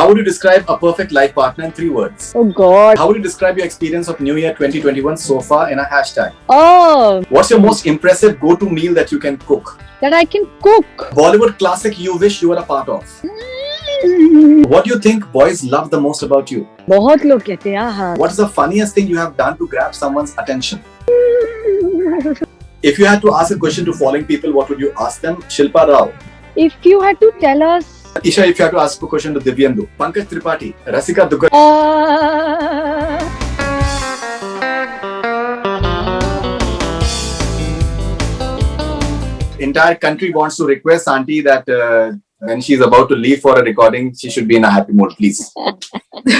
would you describe a perfect life partner in 3 words? Oh God. How would you describe your experience of New Year 2021 so far in a hashtag? Oh, What's your most impressive go-to meal that you can cook? that I can cook. Bollywood classic you wish you were a part of? What do you think boys love the most about you? बहुत लोग कहते हैं हाँ. What's the funniest thing you have done to grab someone's attention? If you had to ask a question to following people, what would you ask them? Shilpa Rao. If you had to tell us. Isha, if you had to ask a question to Divyendu. Pankaj Tripathi. Rasika Dugar. Entire country wants to request Auntie that when she's about to leave for a recording, she should be in a happy mood, please.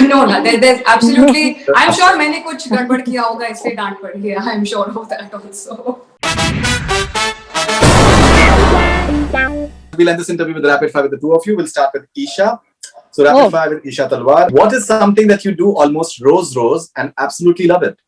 No, there's absolutely. I'm sure मैंने कुछ गड़बड़ किया होगा इससे डांट पड़ी है. I'm sure of that also. We'll end this interview with rapid fire with the two of you. We'll start with Isha. So rapid fire with Isha Talwar. What is something that you do almost rose and absolutely love it?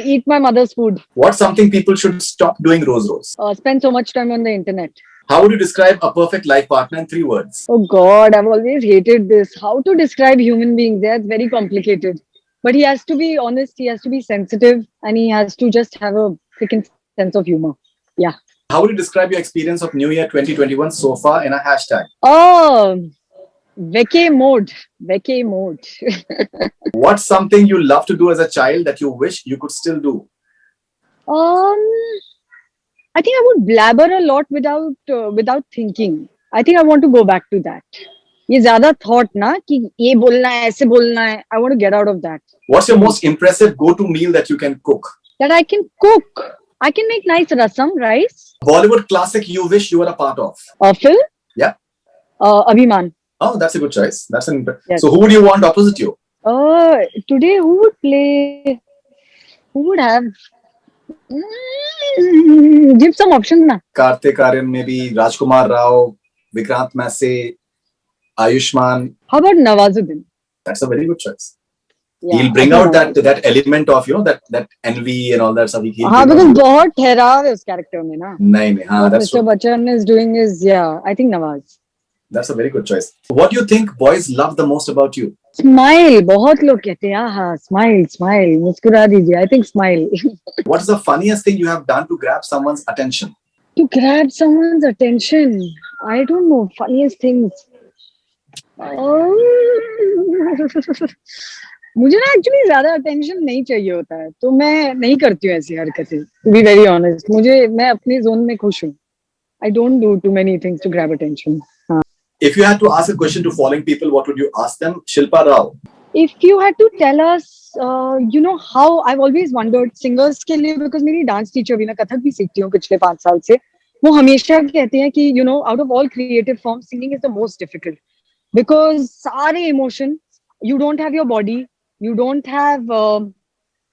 Eat my mother's food. What's something people should stop doing rose? Spend so much time on the internet. How would you describe a perfect life partner in 3 words? Oh God, I've always hated this. How to describe human beings? That's very complicated. But he has to be honest, he has to be sensitive, and he has to just have a freaking sense of humor. Yeah. How would you describe your experience of New Year 2021 so far in a hashtag? Oh, vacay mode. Vacay mode. What's something you love to do as a child that you wish you could still do? I think I would blabber a lot without thinking. I think I want to go back to that. ये ज़्यादा thought ना कि ये बोलना है ऐसे बोलना है. I want to get out of that. What's your most impressive go-to meal that you can cook? That I can cook. I can make nice rasam, rice. Bollywood classic you wish you were a part of? Film? Yeah. Abhiman. Oh, that's a good choice. That's an Yes. So who would you want opposite you? Today who would play? Who would have? Give some options na. Kartik Aryan, maybe Rajkumar Rao, Vikrant Massey, Ayushman. How about Nawazuddin? That's a very good choice. Yeah, He'll bring out that element of that envy and all that stuff. हाँ, because बहुत ठहराव है उस character में ना. नहीं, हाँ, that's Mr. true. Bachchan is doing is I think Nawaz. That's a very good choice. What do you think boys love the most about you? Smile. बहुत लोग कहते हैं हाँ, smile, मुस्कुरा दीजिए. I think smile. What's the funniest thing you have done to grab someone's attention? To grab someone's attention, I don't know. Funniest things. मुझे ना actually ज्यादा अटेंशन नहीं चाहिए होता है, तो मैं नहीं करती हूँ ऐसी हरकतें. टू बी वेरी ऑनेस्ट, मैं अपनी जोन में खुश हूँ. I don't do too many things to grab attention. If you had to ask a question to following people, what would you ask them? Shilpa Rao. If you had to tell us, how I've always wondered singers के लिए, because मेरी dance teacher भी, मैं कथक भी सीखती हूँ पिछले 5 साल से, वो हमेशा कहते हैं कि out of all creative forms, singing is the most difficult because सारे emotion, you don't have your body, you don't have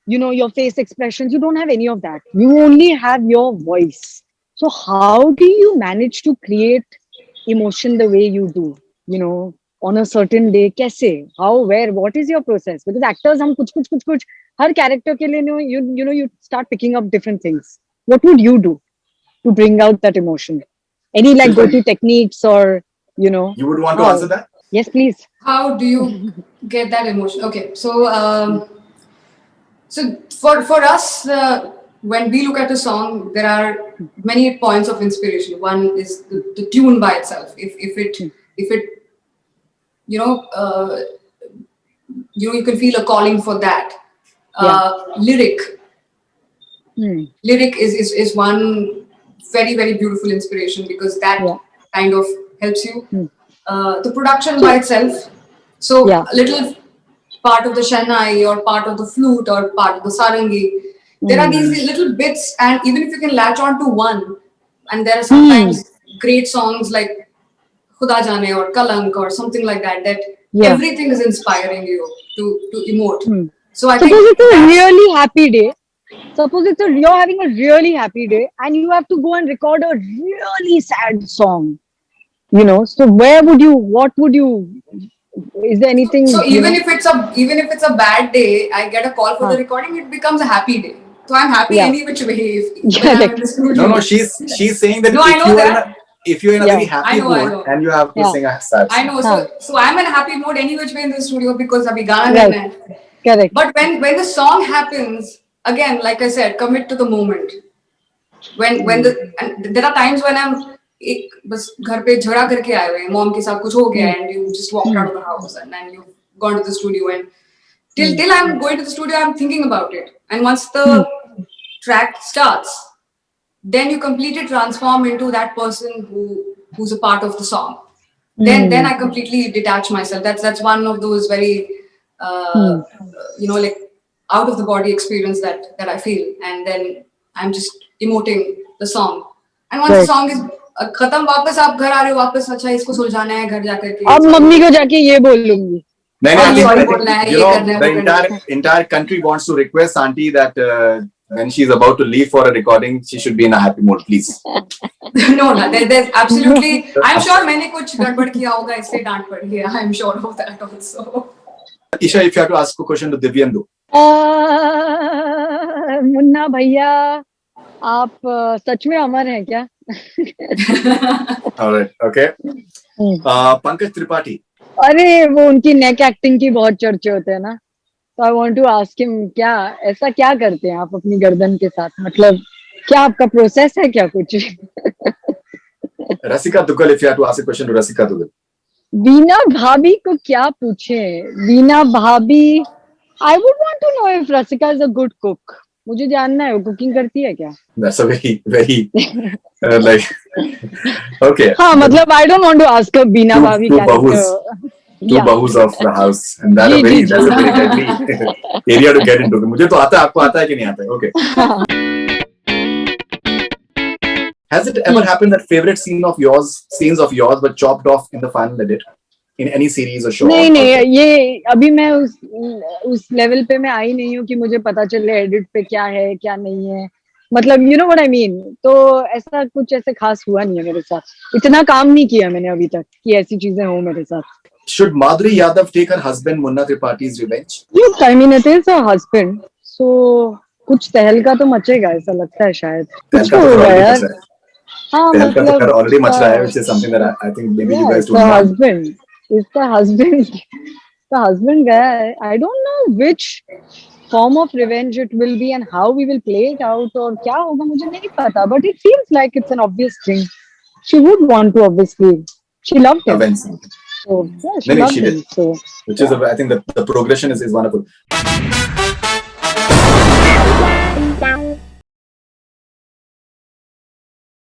your face expressions, you don't have any of that. You only have your voice. So how do you manage to create emotion the way you do, on a certain day? कैसे? How, where, what is your process? Because actors, हम कुछ हर character के लिए you start picking up different things. What would you do to bring out that emotion? Any go-to techniques or You would want to answer that? Yes, please. How do you get that emotion? Okay, so for us, when we look at a song, there are many points of inspiration. One is the tune by itself. If it you can feel a calling for that. Lyric is one very, very beautiful inspiration because that kind of helps you. The production by itself. So a little part of the shanai or part of the flute or part of the sarangi. There are these little bits, and even if you can latch on to one, and there are sometimes great songs like Khuda Jane or Kalank or something like that, everything is inspiring you to emote. So I think it's a really happy day. Suppose you're having a really happy day and you have to go and record a really sad song. So what would you, is there anything? So even if it's a bad day, I get a call for the recording, it becomes a happy day. So I'm happy any which way. No, she's saying that no, I know that. if you're in a very happy I know. mood and you have to sing a sad song. I know. So I'm in a happy mood any which way in the studio because abhi gana Right. gaina hai. Correct. But when the song happens, again, like I said, commit to the moment. And there are times when I'm बस घर पे झगड़ा करके आए हुए, mom के साथ कुछ हो गया, and you just walked out of the house and then you've gone to the studio, and till I'm going to the studio, I'm thinking about it. And once the track starts, then you completely transform into that person who's a part of the song. Then I completely detach myself. That's one of those very like out of the body experience that I feel, and then I'm just emoting the song. And once the song is खत्म, वापस आप घर आ रहे हो, वापस अच्छा इसको सुलझाना है घर जाकर के. अब मम्मी को जाके ये बोल लूंगी. I think the entire country wants to request Auntie that when she's about to leave for a recording, she should be in a happy mood, please. No, there's absolutely. I'm sure मैंने कुछ गड़बड़ किया होगा इसलिए डांट पड़ी है. I'm sure of that also. Isha, if you have to ask a question to Divyendu. Munna भैया, आप सच में अमर हैं क्या? All right, okay. Pankaj Tripathi. अरे वो उनकी नेक एक्टिंग की बहुत चर्चे होते हैं ना, तो I want to ask him, क्या ऐसा क्या करते हैं आप अपनी गर्दन के साथ? मतलब क्या आपका प्रोसेस है क्या कुछ? Rasika Dugal, if you have to ask a question to Rasika Dugal. Veena भाभी को क्या पूछे? Veena bhabhi, I would want to know if Rasika is a good cook. मुझे जानना है वो कुकिंग करती है क्या? That's a very like okay. हाँ, मतलब I don't want to ask her Veena Bhabhi character. Two bahus of the house, and that's a very deadly area to get into. मुझे तो आता है, आपको आता है कि नहीं आता है? Okay. Has it ever happened that favorite scenes of yours were chopped off in the final edit in any series or show? नहीं, ये अभी मैं उस लेवल पे मैं आई नहीं हूँ कि मुझे पता चले एडिट पे क्या है क्या नहीं है. मतलब you know what I mean. तो ऐसा कुछ ऐसे खास हुआ नहीं है मेरे साथ. इतना काम नहीं किया मैंने अभी तक कि ऐसी चीजें हो मेरे साथ. Should Madhuri Yadav take her husband Munna Tripathi's revenge? Yes, I mean it is her husband. So कुछ तहलका तो मचेगा ऐसा लगता है शायद. कुछ तो होगा यार. हाँ मतलब already much रहा है, which is something that I think maybe you guys don't know. The husband गया है. I don't know which form of revenge it will be and how we will play it out और क्या होगा मुझे नहीं पता. But it seems like it's an obvious thing. She would want to, obviously. She loved him. So yeah, she loved him. So, which is I think the progression is wonderful.